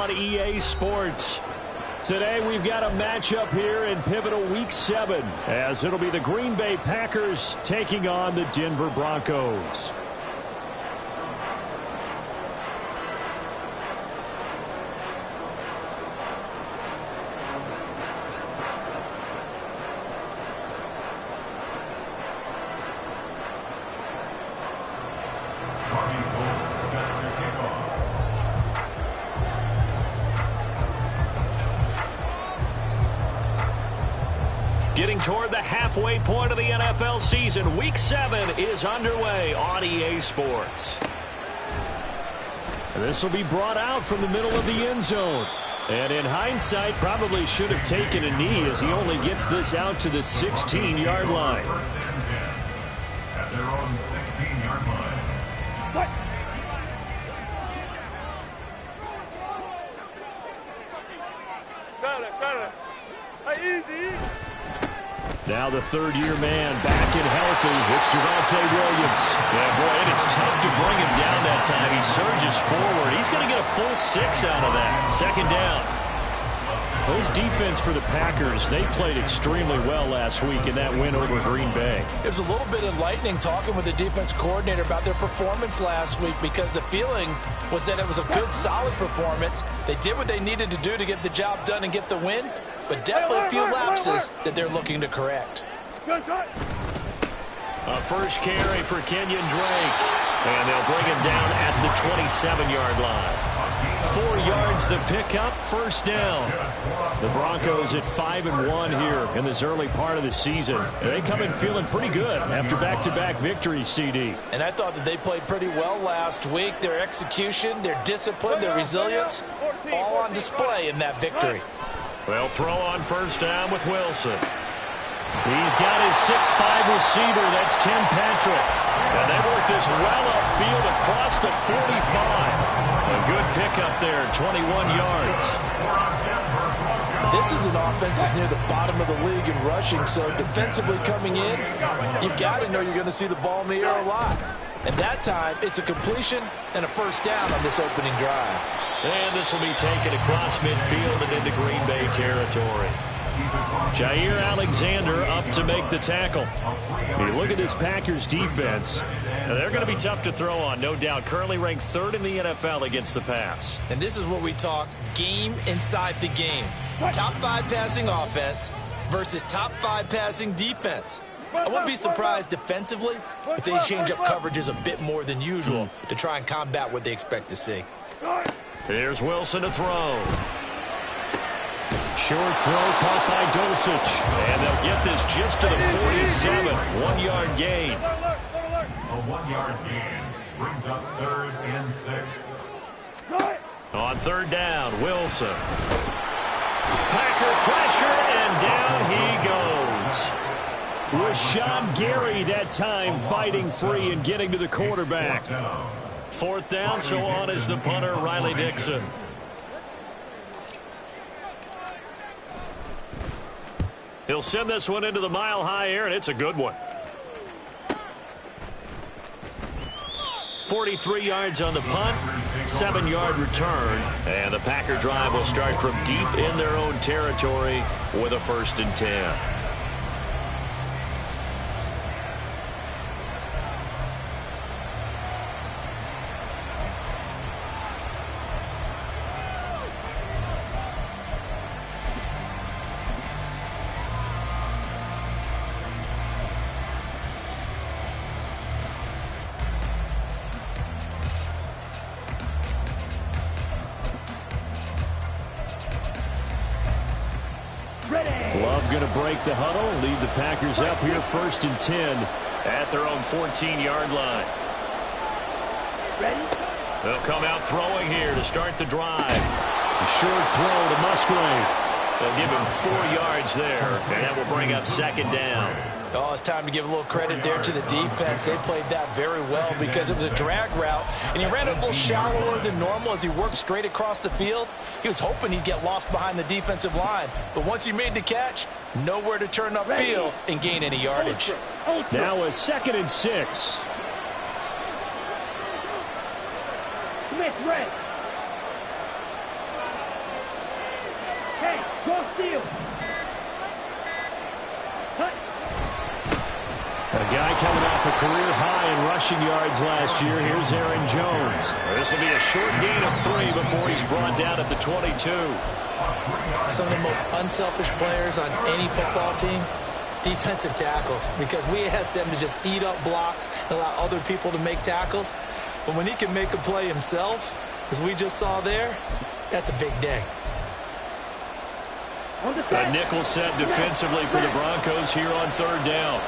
on EA Sports. Today we've got a matchup here in pivotal Week 7, as it'll be the Green Bay Packers taking on the Denver Broncos. Getting toward the halfway point of the NFL season, Week 7 is underway on EA Sports. This will be brought out from the middle of the end zone. And in hindsight, probably should have taken a knee as he only gets this out to the 16-yard line. At their own 16-yard line. What? Easy. Now the third-year man back and healthy. It's Javonte Williams. Yeah, boy, and it's tough to bring him down that time. He surges forward. He's going to get a full 6 out of that. Second down. Those defense for the Packers, they played extremely well last week in that win over Green Bay. It was a little bit enlightening talking with the defense coordinator about their performance last week, because the feeling was that it was a good, solid performance. They did what they needed to do to get the job done and get the win, but definitely a few lapses that they're looking to correct. A first carry for Kenyon Drake, and they'll bring him down at the 27-yard line. 4 yards the pickup, first down. The Broncos at 5-1 here in this early part of the season. They come in feeling pretty good after back-to-back victories, CD. And I thought that they played pretty well last week. Their execution, their discipline, their resilience, all on display in that victory. They'll throw on first down with Wilson. He's got his 6'5" receiver. That's Tim Patrick. And they work this well upfield across the 45. A good pickup there, 21 yards. This is an offense that's near the bottom of the league in rushing, so defensively coming in, you've got to know you're going to see the ball in the air a lot. And that time, it's a completion and a first down on this opening drive. And this will be taken across midfield and into Green Bay territory. Jair Alexander up to make the tackle. You look at this Packers defense, they're going to be tough to throw on, no doubt. Currently ranked 3rd in the NFL against the pass. And this is what we talk game inside the game. Top 5 passing offense versus top 5 passing defense. I wouldn't be surprised defensively if they change up coverages a bit more than usual to try and combat what they expect to see. Here's Wilson to throw. Short throw caught by Dulcich. And they'll get this just to the 47. 1-yard gain. A 1-yard gain brings up 3rd and 6. On third down, Wilson. Packer pressure, and down he goes. Rashawn Gary that time fighting free and getting to the quarterback. 4th down, so on is the punter, Riley Dixon. He'll send this one into the mile-high air, and it's a good one. 43 yards on the punt, 7-yard return, and the Packer drive will start from deep in their own territory with a 1st and 10. Love going to break the huddle, lead the Packers up here 1st and 10 at their own 14-yard line. They'll come out throwing here to start the drive. A short throw to Musgrave. They'll give him 4 yards there, and that will bring up 2nd down. Oh, it's time to give a little credit there to the defense. They played that very well because it was a drag route, and he ran it a little shallower than normal as he worked straight across the field. He was hoping he'd get lost behind the defensive line, but once he made the catch, nowhere to turn upfield and gain any yardage. Now a 2nd and 6. A guy coming off a career high in rushing yards last year. Here's Aaron Jones. This will be a short gain of 3 before he's brought down at the 22. Some of the most unselfish players on any football team, defensive tackles, because we ask them to just eat up blocks and allow other people to make tackles. But when he can make a play himself, as we just saw there, that's a big day. A nickel set defensively for the Broncos here on 3rd down.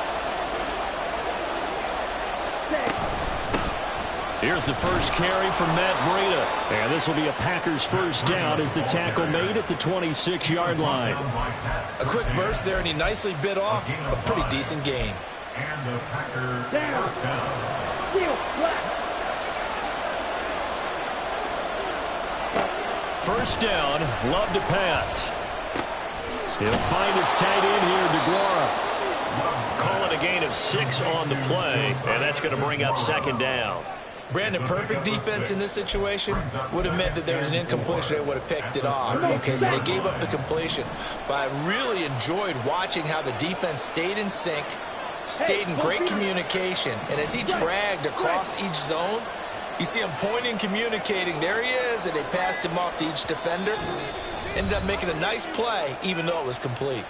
Here's the first carry from Matt Breida. And this will be a Packers first down as the tackle made at the 26-yard line. A quick burst there, and he nicely bit off a pretty decent gain. And the Packers first down. First down, Love to pass. He'll find his tight end here, DeGuara. Call it a gain of 6 on the play, and that's going to bring up 2nd down. Brandon, perfect defense in this situation would have meant that there was an incompletion. They would have picked it off. Okay, so they gave up the completion. But I really enjoyed watching how the defense stayed in sync, stayed in great communication. And as he dragged across each zone, you see him pointing, communicating. There he is, and they passed him off to each defender. Ended up making a nice play, even though it was complete.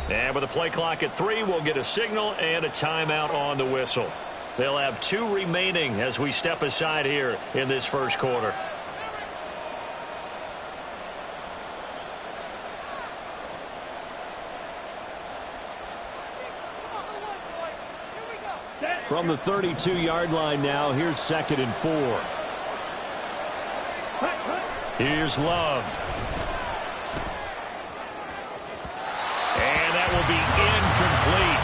And with the play clock at 3, we'll get a signal and a timeout on the whistle. They'll have 2 remaining as we step aside here in this first quarter. From the 32-yard line now, here's 2nd and 4. Here's Love. And that will be incomplete.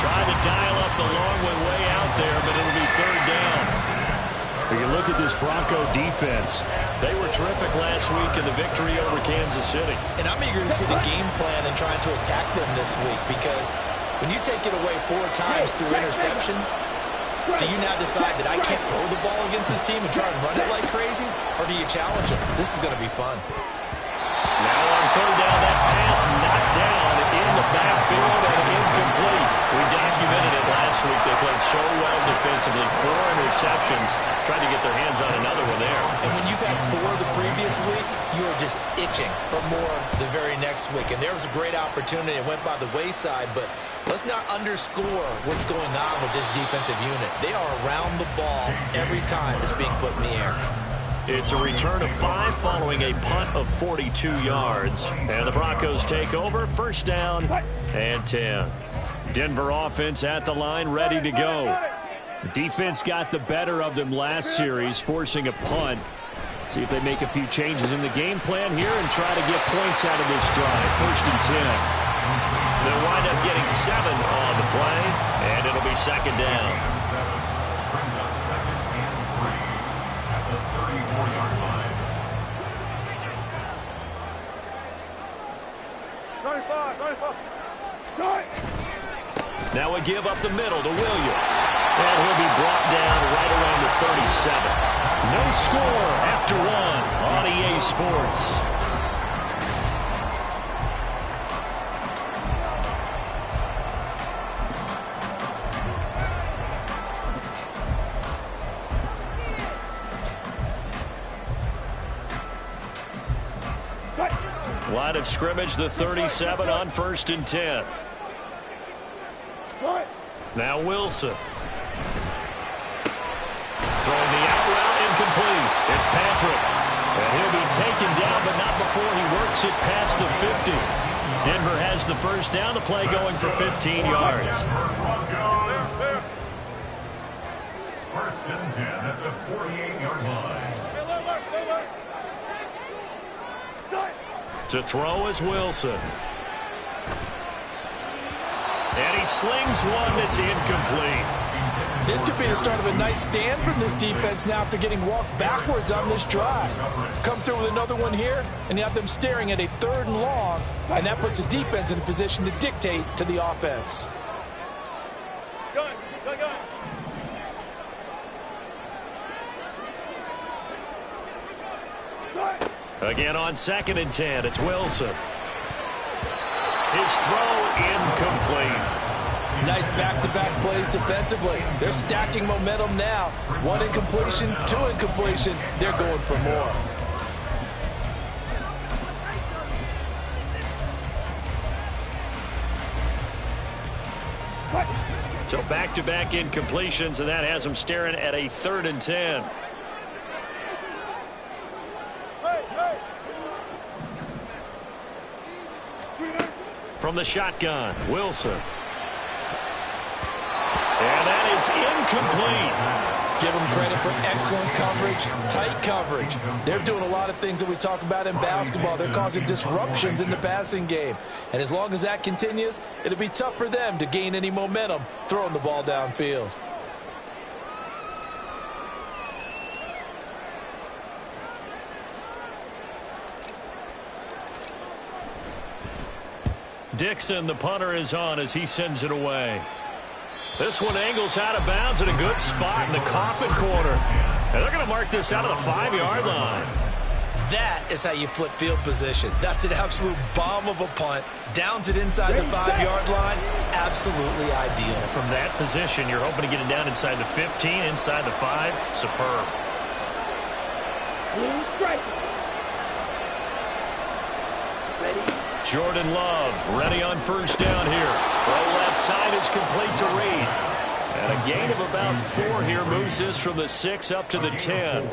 Trying to dial up the long way out there, but it'll be 3rd down. We can look at this Bronco defense. They were terrific last week in the victory over Kansas City. And I'm eager to see the game plan and trying to attack them this week, because when you take it away 4 times through interceptions, do you now decide that I can't throw the ball against this team and try and run it like crazy? Or do you challenge them? This is going to be fun. Now on 3rd down, that pass knocked down in the backfield and incomplete. We documented it last week. They played so well defensively. 4 interceptions. Tried to get their hands on another one there. And when you've had 4 the previous week, you are just itching for more the very next week. And there was a great opportunity. It went by the wayside, but let's not underscore what's going on with this defensive unit. They are around the ball every time it's being put in the air. It's a return of 5 following a punt of 42 yards. And the Broncos take over. First down and 10. Denver offense at the line, ready to go. The defense got the better of them last series, forcing a punt. See if they make a few changes in the game plan here and try to get points out of this drive. First and 10. They'll wind up getting 7 on the play, and it'll be 2nd down. Brings up 2nd and 3 at the 34-yard line. 35. Now a give up the middle to Williams. And he'll be brought down right around the 37. No score after 1 on EA Sports. Line of scrimmage, the 37 on 1st and 10. Now Wilson. Throwing the out route, incomplete. It's Patrick. And he'll be taken down, but not before he works it past the 50. Denver has the first down. The play going for 15 yards. First and 10 at the 48-yard line. To throw is Wilson. And he slings one that's incomplete. This could be the start of a nice stand from this defense now after getting walked backwards on this drive. Come through with another one here, and you have them staring at a 3rd and long, and that puts the defense in a position to dictate to the offense. Gun. Again on 2nd and 10, it's Wilson. His throw incomplete. Nice back-to-back plays defensively. They're stacking momentum now. 1 incompletion, 2 incompletion. They're going for more. So back-to-back incompletions, and that has them staring at a 3rd and 10. From the shotgun, Wilson. And that is incomplete. Give them credit for excellent coverage, tight coverage. They're doing a lot of things that we talk about in basketball. They're causing disruptions in the passing game. And as long as that continues, it'll be tough for them to gain any momentum throwing the ball downfield. Dixon, the punter, is on as he sends it away. This one angles out of bounds at a good spot in the coffin corner. And they're going to mark this out of the 5-yard line. That is how you flip field position. That's an absolute bomb of a punt. Downs it inside the 5-yard line. Absolutely ideal. From that position, you're hoping to get it down inside the 15, inside the 5. Superb. Jordan Love ready on 1st down here. Throw left side is complete to Reed. And a gain of about 4 here moves this from the 6 up to the 10.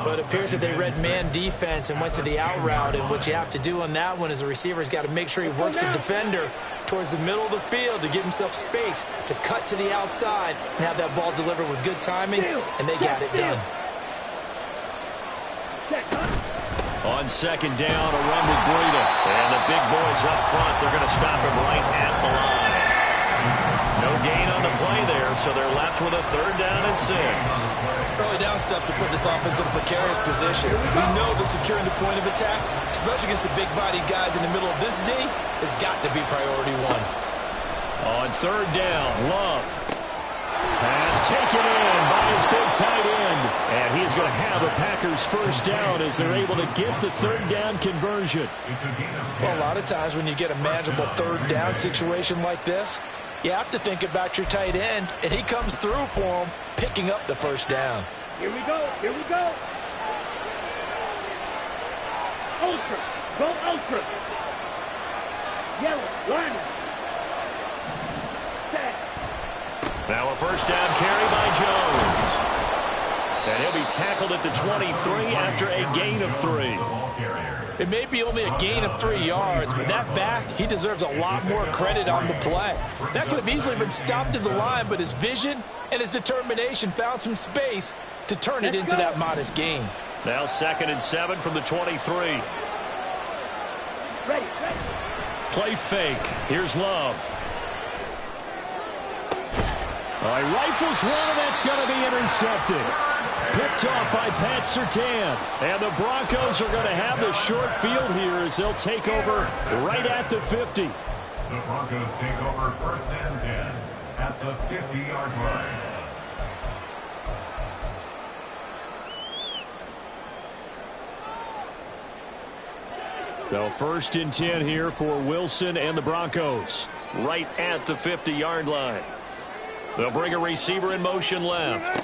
But it appears that they read man defense and went to the out route, and what you have to do on that one is the receiver's got to make sure he works the defender towards the middle of the field to give himself space to cut to the outside and have that ball delivered with good timing, and they got it done. On 2nd down, a run with Breida. And the big boys up front, they're going to stop him right at the line. No gain on the play there, so they're left with a 3rd down and 6. Early down stuff's to put this offense in a precarious position. We know that securing the point of attack, especially against the big-bodied guys in the middle of this D, has got to be priority 1. On 3rd down, Love. Pass taken in by his big tight end. And he's going to have a Packers 1st down as they're able to get the 3rd down conversion. Well, a lot of times when you get a manageable 3rd down situation like this, you have to think about your tight end, and he comes through for him, picking up the 1st down. Here we go. Here we go. Ultra. Go ultra. Yellow. Line. Set. Now a 1st down carry by Jones. And he'll be tackled at the 23 after a gain of 3. It may be only a gain of 3 yards, but that back, he deserves a lot more credit on the play. That could have easily been stopped at the line, but his vision and his determination found some space to turn it into that modest gain. Now 2nd and 7 from the 23. Ready. Play fake. Here's Love. He rifles one, and that's going to be intercepted. Picked off by Pat Surtain. And the Broncos are going to have the short field here as they'll take over right at the 50. The Broncos take over 1st and 10 at the 50-yard line. So 1st and 10 here for Wilson and the Broncos. Right at the 50-yard line. They'll bring a receiver in motion left.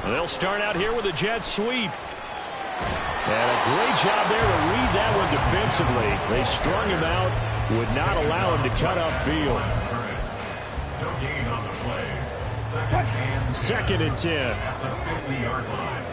They'll start out here with a jet sweep. And a great job there to read that one defensively. They strung him out, would not allow him to cut upfield. No gain on the play. 2nd and 10. At the 50-yard line.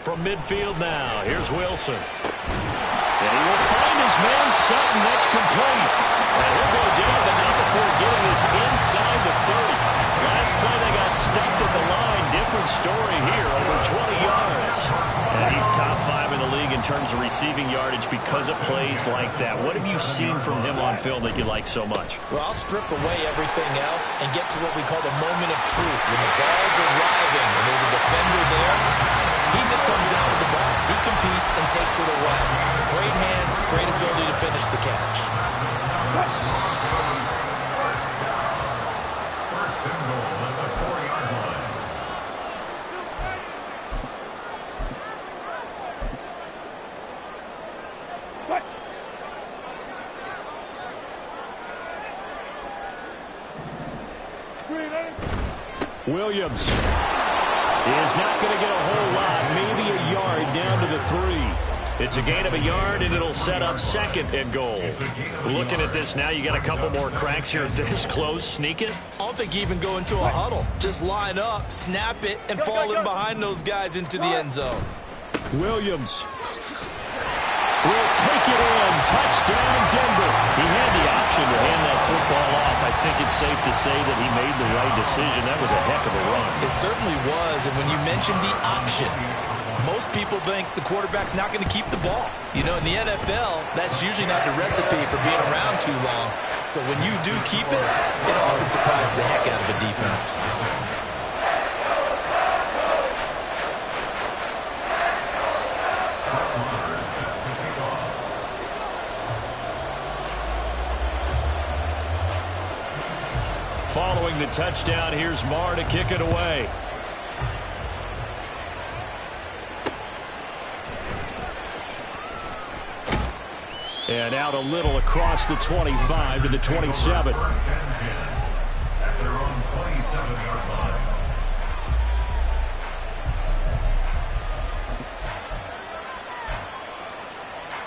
From midfield now, here's Wilson. And he will find his man Sutton. That's complete. And he'll go down, but not before getting this inside the 30. Last play they got stuffed at the line. Different story here, over 20 yards. And he's top 5 in the league in terms of receiving yardage because of plays like that. What have you seen from him on film that you like so much? Well, I'll strip away everything else and get to what we call the moment of truth. When the ball's arriving and there's a defender there, he just comes down with the ball. He competes and takes it away. Great hands, great ability to finish the catch. First and goal at the 4-yard line. Williams is not going to get a whole lot, maybe a yard down to the 3. It's a gain of a yard, and it'll set up 2nd and goal. Looking at this now, you got a couple more cracks here this close. Sneak it? I don't think you even go into a huddle. Just line up, snap it, and fall in behind those guys into the end zone. Williams will take it in. Touchdown, Denver. He had the option to hand that football off. I think it's safe to say that he made the right decision. That was a heck of a run. It certainly was, and when you mentioned the option, most people think the quarterback's not going to keep the ball. You know, in the NFL, that's usually not the recipe for being around too long. So when you do keep it, it often surprises the heck out of a defense. Following the touchdown, here's Marr to kick it away. And out a little across the 25 to the 27. At their own 27-yard line.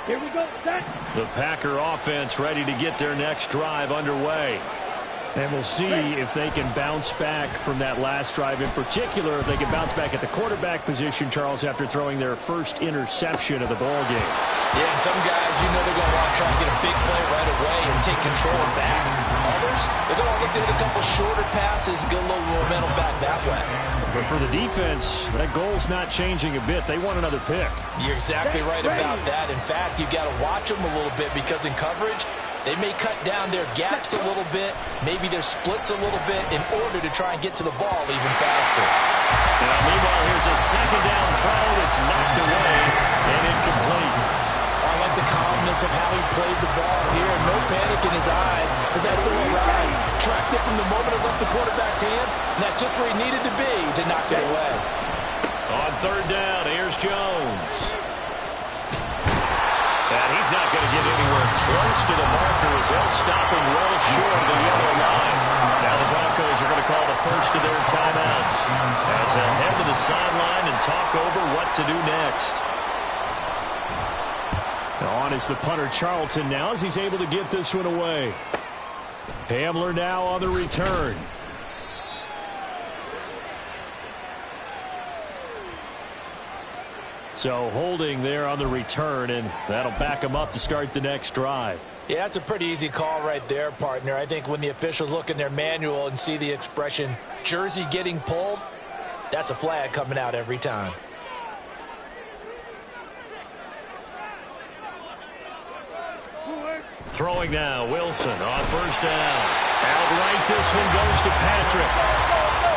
Here we go, set. The Packer offense ready to get their next drive underway. And we'll see if they can bounce back from that last drive. In particular, if they can bounce back at the quarterback position, Charles, after throwing their first interception of the ball game. Yeah, some guys, you know they're going to want to try and get a big play right away and take control back. Others, they're going to look to hit a couple shorter passes, get a little momentum back that way. But for the defense, that goal's not changing a bit. They want another pick. You're exactly right about that. In fact, you've got to watch them a little bit because in coverage, they may cut down their gaps a little bit, maybe their splits a little bit in order to try and get to the ball even faster. Now, meanwhile, here's a second down throw that's knocked away and incomplete. I like the calmness of how he played the ball here. No panic in his eyes as that throw arrived. Tracked it from the moment it left the quarterback's hand, and that's just where he needed to be to knock it away. On third down, here's Jones. And he's not going to get anywhere close to the marker as they'll stop him well short of the yellow line. Now the Broncos are going to call the first of their timeouts as they'll head to the sideline and talk over what to do next. On is the punter Charlton now as he's able to get this one away. Hamler now on the return. So holding there on the return, and that'll back them up to start the next drive. Yeah, that's a pretty easy call right there, partner. I think when the officials look in their manual and see the expression jersey getting pulled, that's a flag coming out every time. Throwing now, Wilson on first down. Outright, this one goes to Patrick.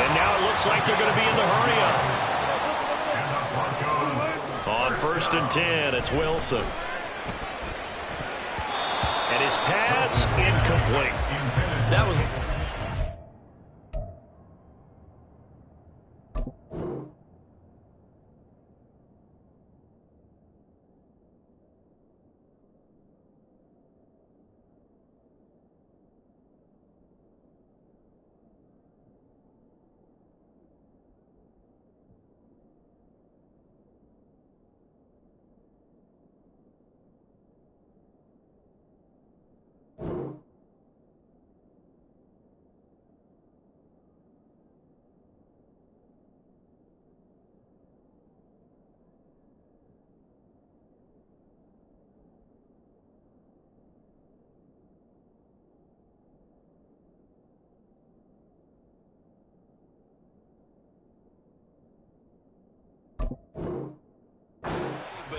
And now it looks like they're going to be in the hurry-up. On first and 10, it's Wilson. And his pass incomplete. That was...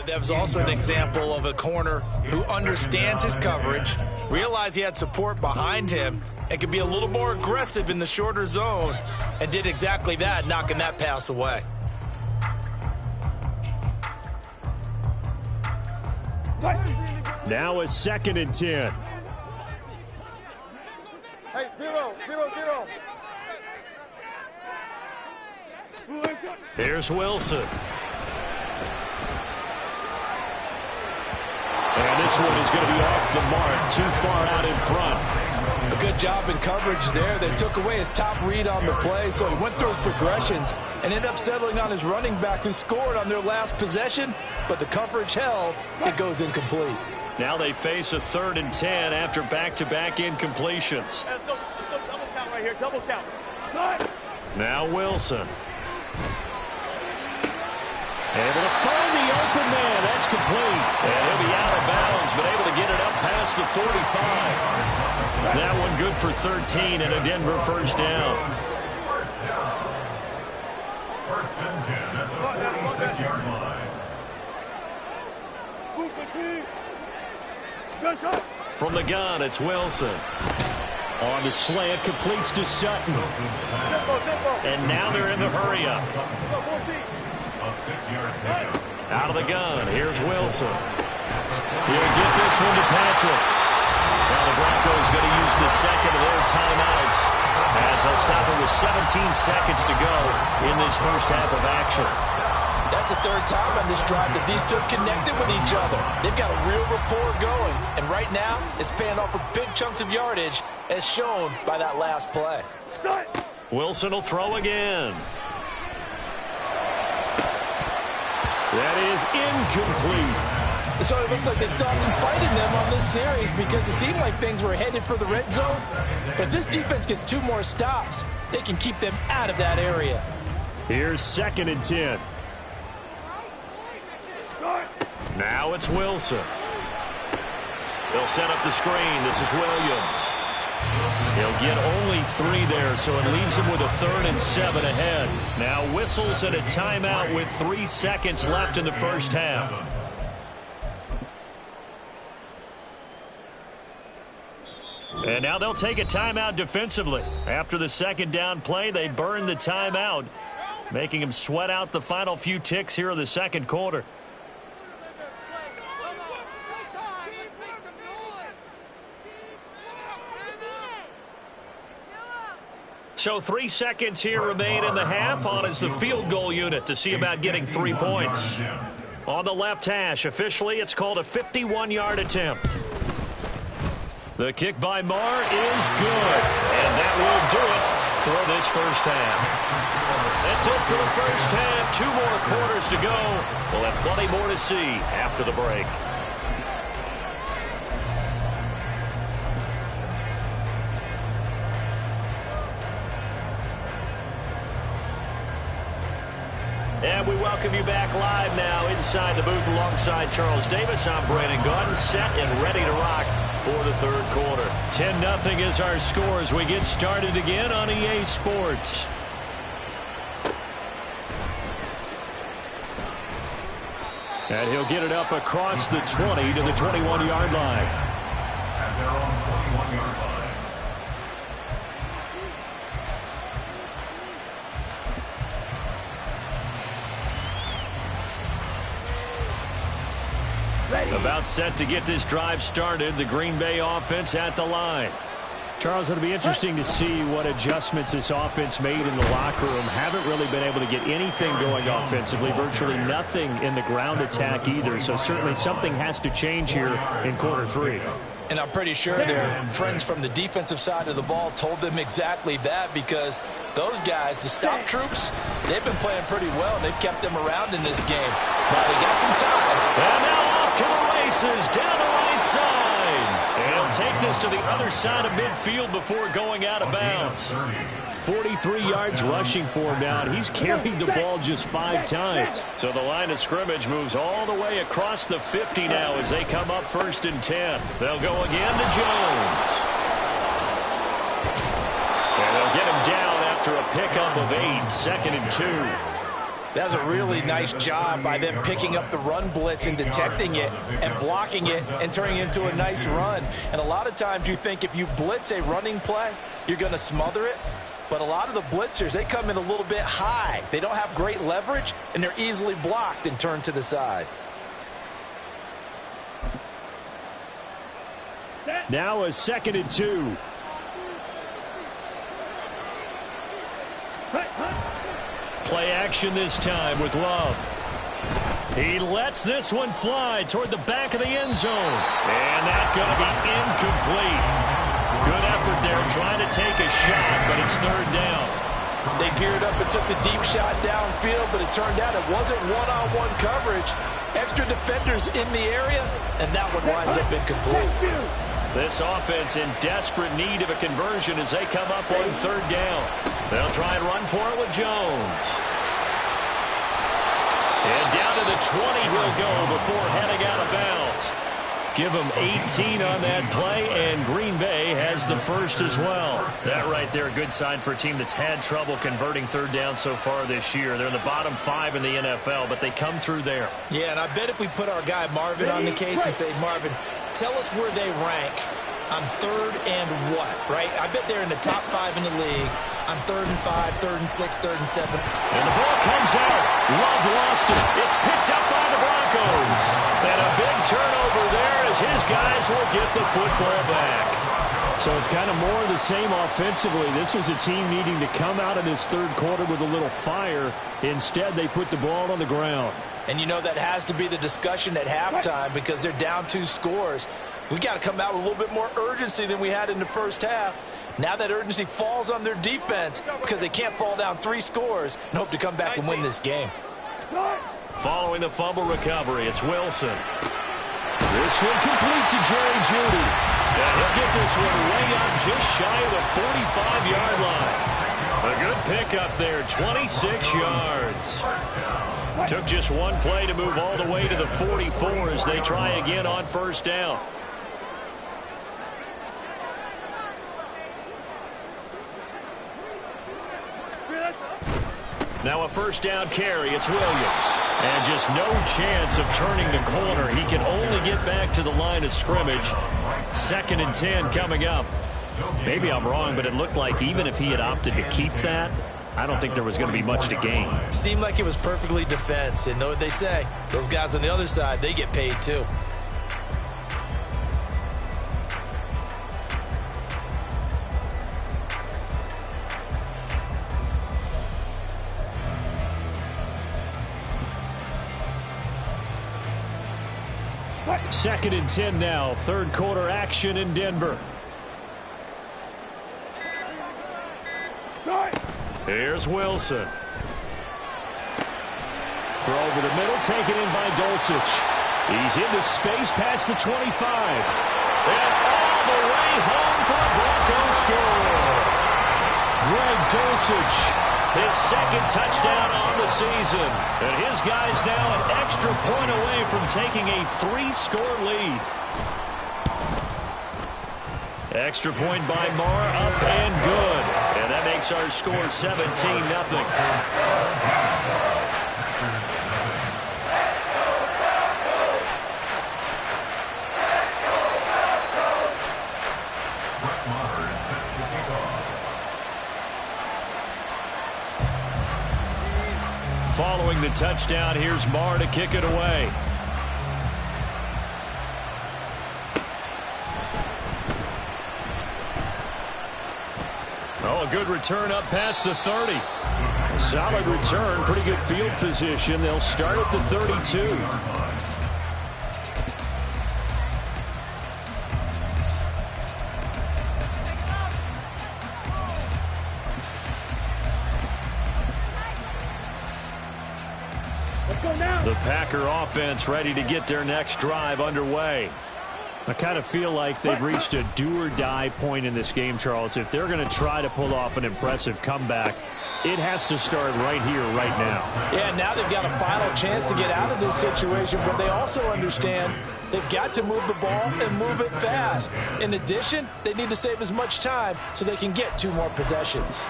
That was also an example of a corner who understands his coverage, realized he had support behind him, and could be a little more aggressive in the shorter zone, and did exactly that, knocking that pass away. Now a second and 10. Hey, 0, 0, 0. Here's Wilson. And this one is going to be off the mark, too far out in front. A good job in coverage there. They took away his top read on the play, so he went through his progressions and ended up settling on his running back who scored on their last possession, but the coverage held. It goes incomplete. Now they face a 3rd and 10 after back-to-back incompletions. Double count right here. Double count. Now Wilson. Able to find the open man. That's complete. And he'll be out of bounds, but able to get it up past the 45. That one good for 13 and a Denver first down. First and 10 at the 46-yard line. From the gun, it's Wilson. On the slant, completes to Sutton. And now they're in the hurry-up. A 6-yard pickup. Out of the gun, here's Wilson. He'll get this one to Patrick. Now the Broncos going to use the second of their timeouts as they'll stop it with 17 seconds to go in this first half of action. That's the 3rd time on this drive that these two have connected with each other. They've got a real rapport going, and right now it's paying off with big chunks of yardage as shown by that last play. Wilson will throw again. That is incomplete. So it looks like they still have some fight in them on this series because it seemed like things were headed for the red zone. But this defense gets 2 more stops. They can keep them out of that area. Here's 2nd and 10. Now it's Wilson. They'll set up the screen. This is Williams. He'll get only 3 there, so it leaves him with a 3rd and 7 ahead. Now whistles and a timeout with 3 seconds left in the first half. And now they'll take a timeout defensively. After the 2nd down play, they burn the timeout, making him sweat out the final few ticks here in the 2nd quarter. So 3 seconds here remain in the half. On is the field goal unit to see about getting 3 points. On the left hash, officially it's called a 51-yard attempt. The kick by Marr is good. And that will do it for this first half. That's it for the first half. 2 more quarters to go. We'll have plenty more to see after the break. And we welcome you back live now inside the booth alongside Charles Davis. I'm Brandon Gaudin, set and ready to rock for the 3rd quarter. 10-0 is our score as we get started again on EA Sports. And he'll get it up across the 20 to the 21-yard line. At their own 21-yard line. About set to get this drive started. The Green Bay offense at the line. Charles, it'll be interesting to see what adjustments this offense made in the locker room. Haven't really been able to get anything going offensively. Virtually nothing in the ground attack either. So certainly something has to change here in quarter 3. And I'm pretty sure their friends from the defensive side of the ball told them exactly that, because those guys, the stop troops, they've been playing pretty well. They've kept them around in this game. Now they got some time. And now off to the races down the right side. And he'll take this to the other side of midfield before going out of bounds. 43 yards rushing for him now, and he's carried the ball just 5 times. So the line of scrimmage moves all the way across the 50 now as they come up 1st and 10. They'll go again to Jones. And they'll get him down after a pickup of 8, 2nd and 2. That was a really nice job by them picking up the run blitz and detecting it and blocking it and turning it into a nice run. And a lot of times you think if you blitz a running play, you're going to smother it. But a lot of the blitzers, they come in a little bit high. They don't have great leverage, and they're easily blocked and turned to the side. Now a 2nd and 2. Play action this time with Love. He lets this one fly toward the back of the end zone. And that's going to be incomplete. Good effort there trying to take a shot, but it's third down. They geared up and took the deep shot downfield, but it turned out it wasn't one-on-one coverage. Extra defenders in the area, and that one winds up incomplete. This offense in desperate need of a conversion as they come up on third down. They'll try and run for it with Jones. And down to the 20 he'll go before heading out of bounds. Give him 18 on that play, and Green Bay has the first as well. That right there, a good sign for a team that's had trouble converting third down so far this year. They're in the bottom 5 in the NFL, but they come through there. Yeah, and I bet if we put our guy Marvin on the case and say, Marvin, tell us where they rank on third and what, right? I bet they're in the top 5 in the league on 3rd and 5, 3rd and 6, 3rd and 7. And the ball comes out. Love lost it. It's picked up by the Broncos. And a big turnover there as his guys will get the football back. So it's kind of more of the same offensively. This was a team needing to come out of this third quarter with a little fire. Instead, they put the ball on the ground. And you know that has to be the discussion at halftime because they're down 2 scores. We got to come out with a little bit more urgency than we had in the first half. Now that urgency falls on their defense because they can't fall down 3 scores and hope to come back and win this game. Following the fumble recovery, it's Wilson. This one complete to Jerry Jeudy. And he'll get this one way up just shy of the 45-yard line. A good pickup there, 26 yards. Took just one play to move all the way to the 44 as they try again on first down. Now a first down carry. It's Williams. And just no chance of turning the corner. He can only get back to the line of scrimmage. 2nd and 10 coming up. Maybe I'm wrong, but it looked like even if he had opted to keep that, I don't think there was going to be much to gain. Seemed like it was perfectly defense. And know what they say? Those guys on the other side, they get paid too. Second and 10 now. Third quarter action in Denver. Here's Wilson. Throw over the middle, taken in by Dulcich. He's into space past the 25. And all the way home for a Broncos score. Greg Dulcich. His 2nd touchdown on the season. And his guys now an extra point away from taking a 3-score lead. Extra point by Marr, up and good. And that makes our score 17-0. Following the touchdown, here's Marr to kick it away. Oh, a good return up past the 30. Solid return, pretty good field position. They'll start at the 32. The Packer offense ready to get their next drive underway. I kind of feel like they've reached a do-or-die point in this game, Charles. If they're going to try to pull off an impressive comeback, it has to start right here, right now. Yeah, now they've got a final chance to get out of this situation, but they also understand they've got to move the ball and move it fast. In addition, they need to save as much time so they can get 2 more possessions.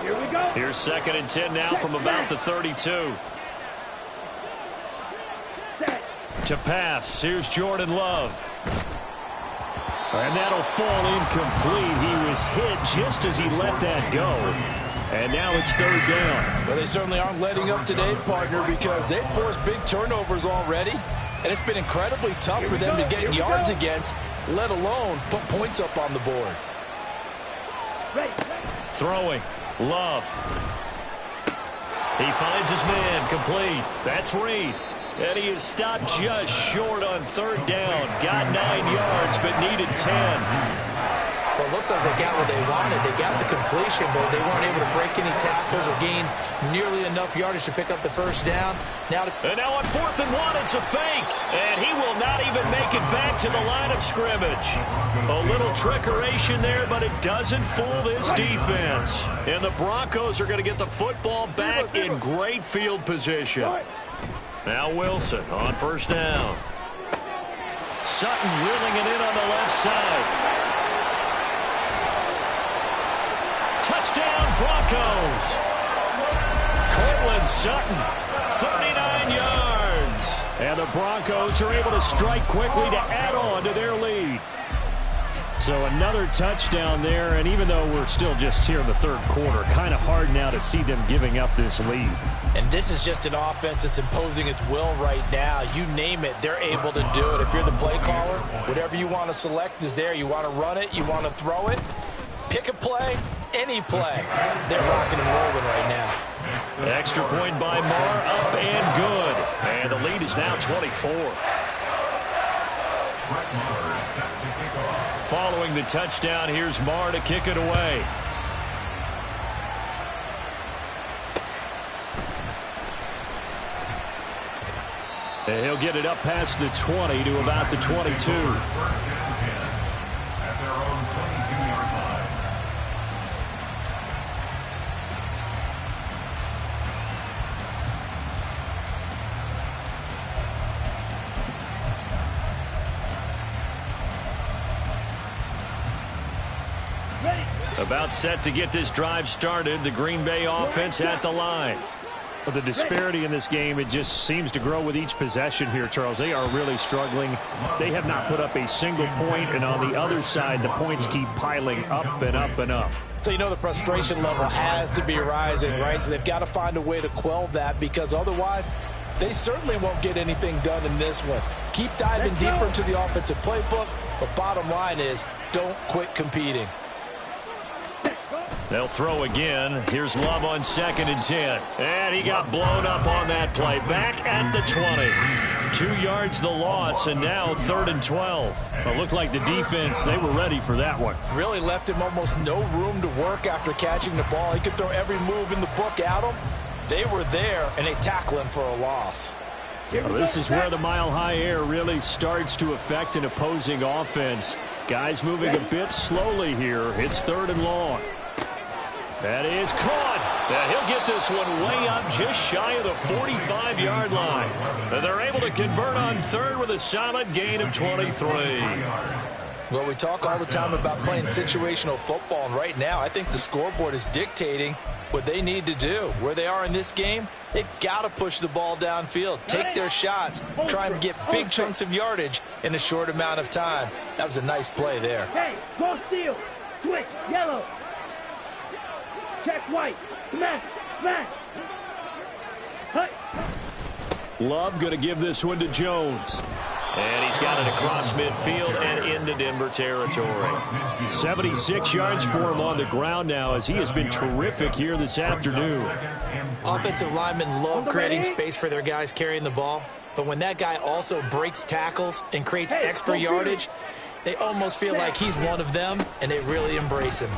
Here we go. Here's 2nd and 10 now from about the 32. To pass, here's Jordan Love. And that'll fall incomplete. He was hit just as he let that go. And now it's 3rd down. Well, they certainly aren't letting up today, partner, because they've forced big turnovers already. And it's been incredibly tough for them to get yards against, let alone put points up on the board. Throwing, Love. He finds his man, complete. That's Reed. And he is stopped just short on 3rd down. Got 9 yards, but needed 10. Well, it looks like they got what they wanted. They got the completion, but they weren't able to break any tackles or gain nearly enough yardage to pick up the first down. And now on 4th and 1, it's a fake. And he will not even make it back to the line of scrimmage. A little trickeration there, but it doesn't fool this defense. And the Broncos are going to get the football back in great field position. Now Wilson on 1st down. Sutton wheeling it in on the left side. Touchdown, Broncos. Cortland Sutton, 39 yards. And the Broncos are able to strike quickly to add on to their lead. So another touchdown there, and even though we're still just here in the 3rd quarter, kind of hard now to see them giving up this lead. And this is just an offense that's imposing its will right now. You name it, they're able to do it. If you're the play caller, whatever you want to select is there. You want to run it, you want to throw it, pick a play, any play. They're rocking and rolling right now. Extra point by Marr, up and good. And the lead is now 24. Following the touchdown, here's Marr to kick it away. And he'll get it up past the 20 to about the 22. About set to get this drive started. The Green Bay offense at the line. But the disparity in this game, it just seems to grow with each possession here, Charles. They are really struggling. They have not put up a single point, and on the other side, the points keep piling up and up and up. So you know the frustration level has to be rising, right? So they've got to find a way to quell that, because otherwise they certainly won't get anything done in this one. Keep diving deeper into the offensive playbook, but bottom line is don't quit competing. They'll throw again. Here's Love on 2nd and 10. And he got blown up on that play. Back at the 20. 2 yards the loss, and now 3rd and 12. It looked like the defense, they were ready for that one. Really left him almost no room to work after catching the ball. He could throw every move in the book at him. They were there, and they tackle him for a loss. Well, this is where the mile-high air really starts to affect an opposing offense. Guys moving a bit slowly here. It's 3rd and long. That is caught. Now he'll get this one way up just shy of the 45-yard line. And they're able to convert on 3rd with a solid gain of 23. Well, we talk all the time about playing situational football, and right now I think the scoreboard is dictating what they need to do. Where they are in this game, they've got to push the ball downfield, take their shots, try and get big chunks of yardage in a short amount of time. That was a nice play there. Hey, go steal. Switch, yellow. Check white. Smash, smash. Hey. Love going to give this one to Jones. And he's got it across midfield and into Denver territory. 76 yards for him on the ground now, as he has been terrific here this afternoon. Offensive linemen love creating space for their guys carrying the ball, but when that guy also breaks tackles and creates extra yardage, they almost feel like he's one of them, and they really embrace him.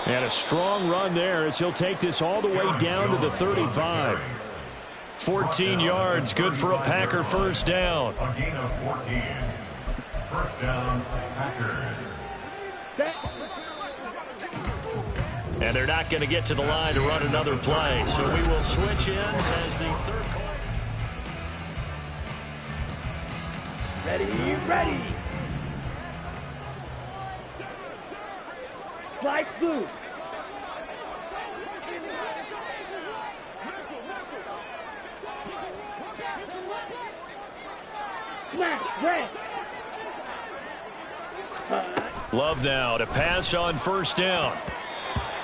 And a strong run there as he'll take this all the way down to the 35. 14 yards, good for a Packer first down. A gain of 14. First down, Packers. And they're not going to get to the line to run another play, so we will switch ends as the 3rd quarter. Ready. Fly blue. Smash, red. Love now to pass on 1st down.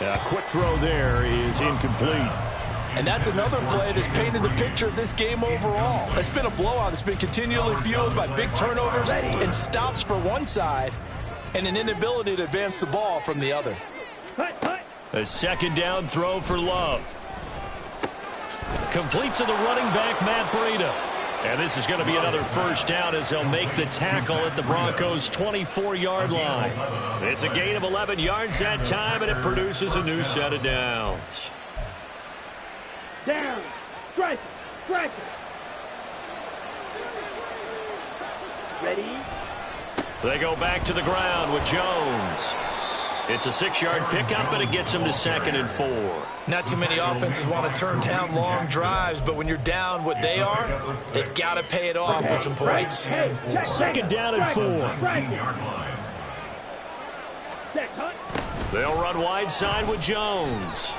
A quick throw there is incomplete. And that's another play that's painted the picture of this game overall. It's been a blowout. It's been continually fueled by big turnovers and stops for one side and an inability to advance the ball from the other. A 2nd down throw for Love. Complete to the running back, Matt Breida. And this is going to be another first down as they'll make the tackle at the Broncos' 24-yard line. It's a gain of 11 yards that time, and it produces a new set of downs. Down. Strike. Strike. Ready. They go back to the ground with Jones. It's a 6-yard pickup, and it gets them to 2nd and 4. Not too many offenses want to turn down long drives, but when you're down what they are, they've got to pay it off with some points. 2nd down and 4. They'll run wide side with Jones.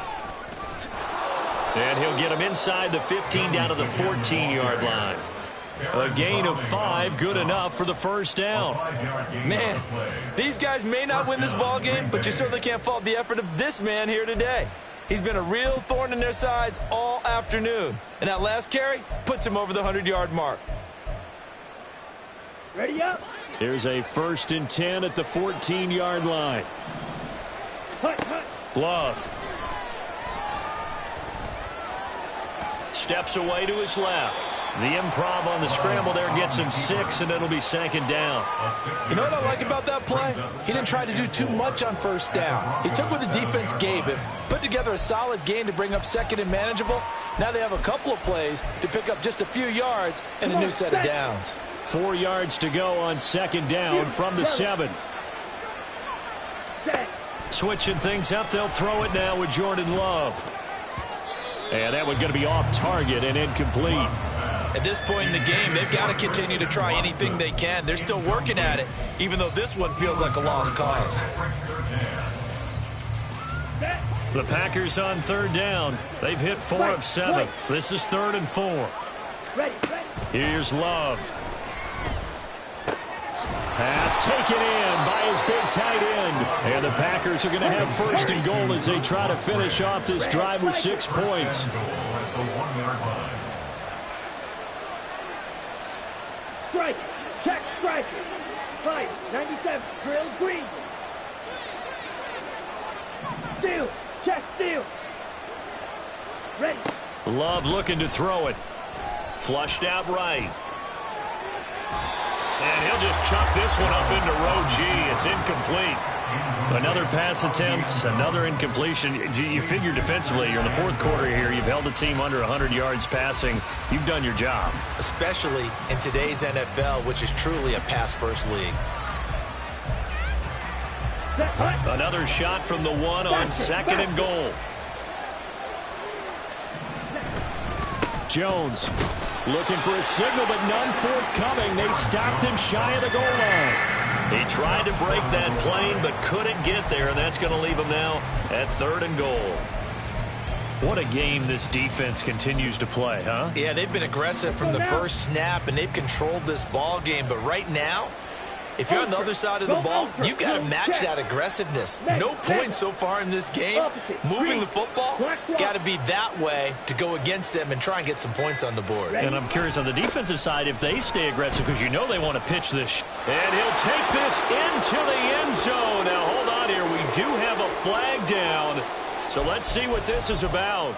And he'll get him inside the 15 down to the 14-yard line. A gain of 5, good enough for the first down. Man, these guys may not win this ball game, but you certainly can't fault the effort of this man here today. He's been a real thorn in their sides all afternoon. And that last carry puts him over the 100-yard mark. Ready up. Here's a 1st and 10 at the 14-yard line. Love. Steps away to his left. The improv on the scramble there gets him 6, and it'll be 2nd down. You know what I like about that play? He didn't try to do too much on first down. He took what the defense gave him, put together a solid gain to bring up 2nd and manageable. Now they have a couple of plays to pick up just a few yards and a new set of downs. 4 yards to go on 2nd down from the 7. Switching things up, they'll throw it now with Jordan Love. And that one's going to be off target and incomplete. At this point in the game, they've got to continue to try anything they can. They're still working at it, even though this one feels like a lost cause. The Packers on 3rd down. They've hit 4 of 7. This is 3rd and 4. Here's Love. Pass taken in by his big tight end. And the Packers are going to have 1st and goal as they try to finish off this drive with 6 points. Strike. Check strike. 97. Drill green. Steal. Check steal. Ready. Love looking to throw it. Flushed out right. And he'll just chuck this one up into row G. It's incomplete. Another pass attempt, another incompletion. You figure defensively, you're in the 4th quarter here. You've held the team under 100 yards passing. You've done your job. Especially in today's NFL, which is truly a pass-first league. Another shot from the 1 on 2nd and goal. Jones looking for a signal, but none forthcoming. They stopped him shy of the goal line. He tried to break that plane, but couldn't get there, and that's going to leave him now at 3rd and goal. What a game this defense continues to play, huh? Yeah, they've been aggressive from the first snap, and they've controlled this ball game. But right now, if you're on the other side of the ball, you've got to match that aggressiveness. No points so far in this game. Moving the football, got to be that way to go against them and try and get some points on the board. And I'm curious on the defensive side if they stay aggressive, because you know they want to pitch this. And he'll take this into the end zone. Now, hold on here. We do have a flag down. So let's see what this is about.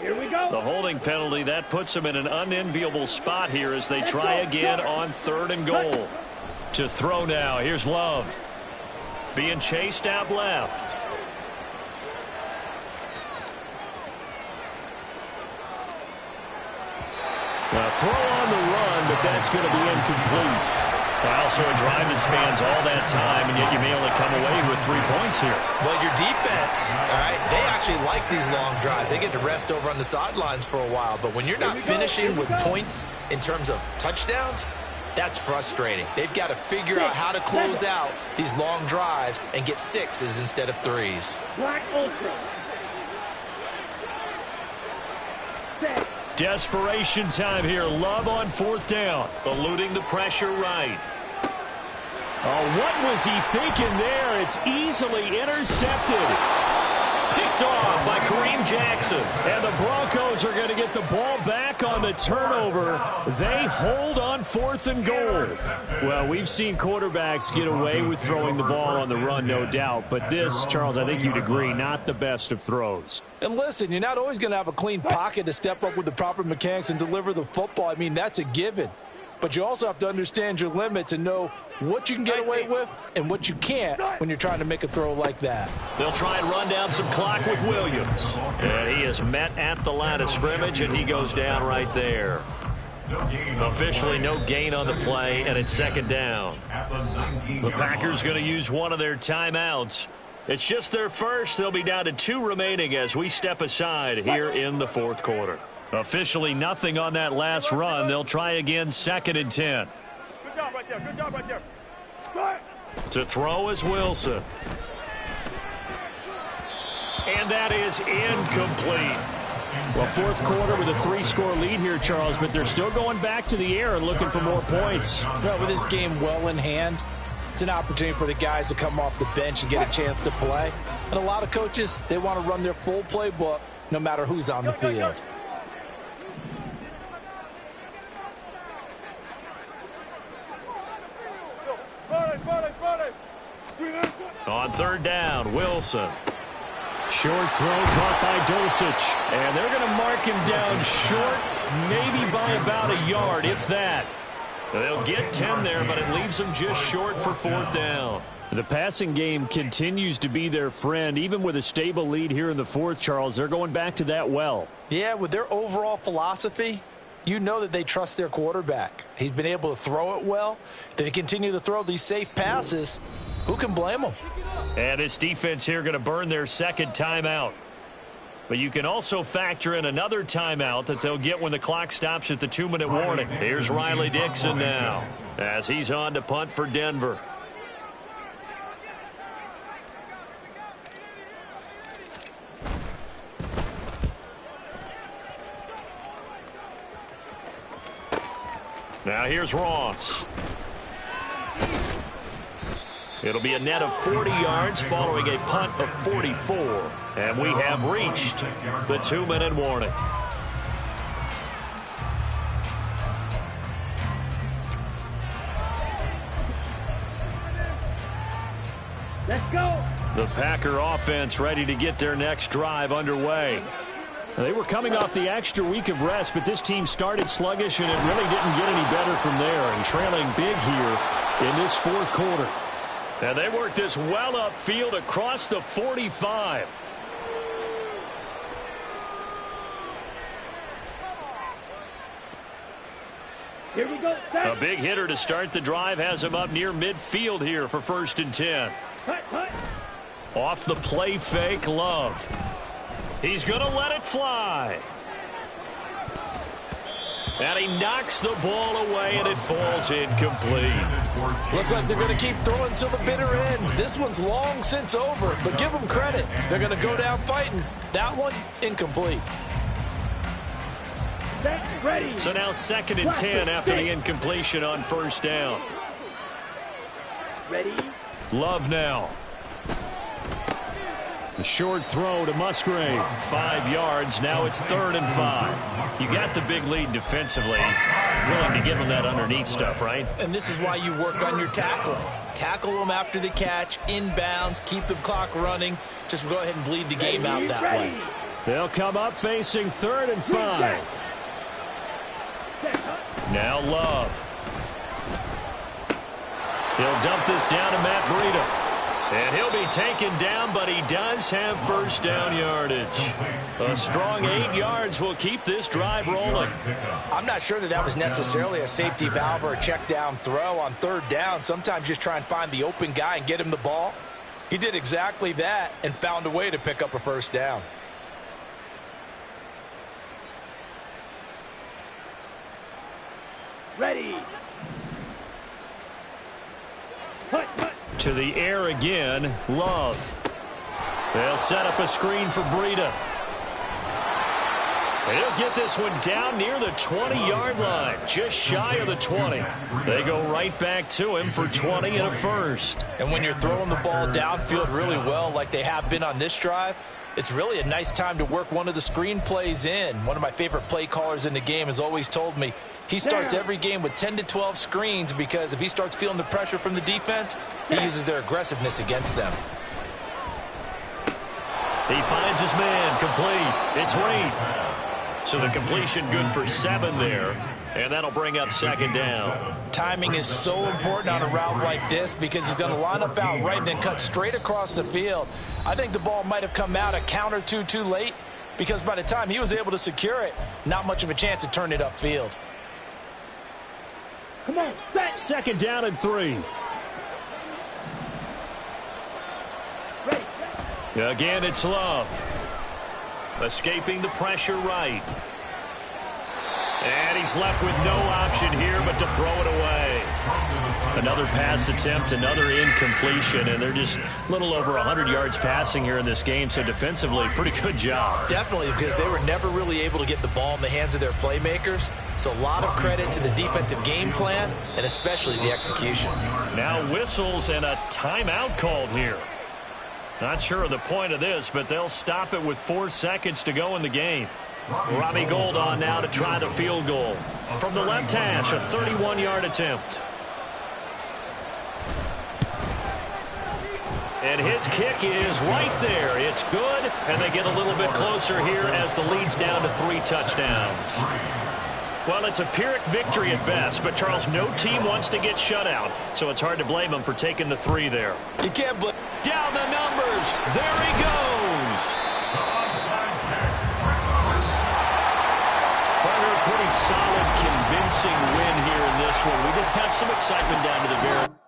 Here we go. The holding penalty, that puts them in an unenviable spot here as they try again on 3rd and goal. To throw now, here's Love. Being chased out left. Now throw on the run, but that's going to be incomplete. Also a drive that spans all that time, and yet you may only come away with 3 points here. Well, your defense, all right, they actually like these long drives. They get to rest over on the sidelines for a while. But when you're not finishing with points in terms of touchdowns, that's frustrating. They've got to figure out how to close out these long drives and get 6s instead of 3s. Black Ultra. Set. Desperation time here. Love on 4th down. Eluding the pressure right. Oh, what was he thinking there? It's easily intercepted. Picked picked off by Kareem Jackson. And the Broncos are going to get the ball back on the turnover. They hold on 4th and goal. Well, we've seen quarterbacks get away with throwing the ball on the run, no doubt. But this, Charles, I think you'd agree, not the best of throws. And listen, you're not always going to have a clean pocket to step up with the proper mechanics and deliver the football. I mean, that's a given. But you also have to understand your limits and know what you can get away with and what you can't when you're trying to make a throw like that. They'll try and run down some clock with Williams. And he is met at the line of scrimmage, and he goes down right there. Officially no gain on the play, and it's 2nd down. The Packers going to use one of their timeouts. It's just their first. They'll be down to 2 remaining as we step aside here in the 4th quarter. Officially nothing on that last run. They'll try again, 2nd and 10. Good job right there. Good job right there. To throw is Wilson. And that is incomplete. Well, 4th quarter with a 3-score lead here, Charles, but they're still going back to the air and looking for more points. Well, with this game well in hand, it's an opportunity for the guys to come off the bench and get a chance to play. And a lot of coaches, they want to run their full playbook no matter who's on the field. On 3rd down, Wilson. Short throw caught by Dulcich. And they're going to mark him down short, maybe by about a yard, if that. They'll get 10 there, but it leaves them just short for 4th down. The passing game continues to be their friend. Even with a stable lead here in the 4th, Charles, they're going back to that well. Yeah, with their overall philosophy, you know that they trust their quarterback. He's been able to throw it well. If they continue to throw these safe passes, who can blame them? And this defense here going to burn their 2nd timeout. But you can also factor in another timeout that they'll get when the clock stops at the 2-minute warning. Here's Riley Dixon now as he's on to punt for Denver. Now here's Ross. It'll be a net of 40 yards following a punt of 44. And we have reached the 2-minute warning. Let's go. The Packer offense ready to get their next drive underway. They were coming off the extra week of rest, but this team started sluggish, and it really didn't get any better from there, and trailing big here in this 4th quarter. And they worked this well upfield across the 45. Here we go. Set. A big hitter to start the drive has him up near midfield here for 1st and 10. Cut. Off the play fake, Love. He's going to let it fly. And he knocks the ball away, and it falls incomplete. Looks like they're going to keep throwing till the bitter end. This one's long since over, but give them credit. They're going to go down fighting. That one, incomplete. Set. Ready. So now 2nd and 10 after the incompletion on 1st down. Ready. Love now. The short throw to Musgrave. 5 yards. Now it's 3rd and 5. You got the big lead defensively. Willing to give them that underneath stuff, right? And this is why you work on your tackling. Tackle them after the catch, inbounds, keep the clock running. Just go ahead and bleed the game out that way. They'll come up facing 3rd and 5. Now Love. He'll dump this down to Matt Breida. And he'll be taken down, but he does have 1st down yardage. A strong 8 yards will keep this drive rolling. I'm not sure that was necessarily a safety valve or a check down throw on 3rd down. Sometimes just try and find the open guy and get him the ball. He did exactly that and found a way to pick up a 1st down. Ready. Cut. To the air again, Love. They'll set up a screen for Breida. He'll get this one down near the 20-yard line, just shy of the 20. They go right back to him for 20 and a 1st. And when you're throwing the ball downfield really well like they have been on this drive, It's really a nice time to work one of the screen plays in. One of my favorite play callers in the game has always told me he starts every game with 10 to 12 screens because if he starts feeling the pressure from the defense, he uses their aggressiveness against them. He finds his man, complete. It's Reed. So the completion good for 7 there, and that'll bring up second down. Timing is so important on a route like this because he's going to line up out right and then cut straight across the field. I think the ball might have come out a count or two too late because by the time he was able to secure it, not much of a chance to turn it upfield. Come on, set. Second down and 3. Ready. Again, it's Love. Escaping the pressure right. And he's left with no option here but to throw it away. Another pass attempt, another incompletion, and they're just a little over 100 yards passing here in this game, so defensively, pretty good job. Definitely, because they were never really able to get the ball in the hands of their playmakers, so a lot of credit to the defensive game plan and especially the execution. Now whistles and a timeout called here. Not sure of the point of this, but they'll stop it with 4 seconds to go in the game. Robbie Gould on now to try the field goal. From the left hash, a 31-yard attempt. And his kick is right there. It's good, and they get a little bit closer here as the lead's down to 3 touchdowns. Well, it's a Pyrrhic victory at best, but Charles, no team wants to get shut out, so it's hard to blame them for taking the 3 there. You can't blame. Down the numbers. There he goes. Pretty solid, convincing win here in this one. We did have some excitement down to the very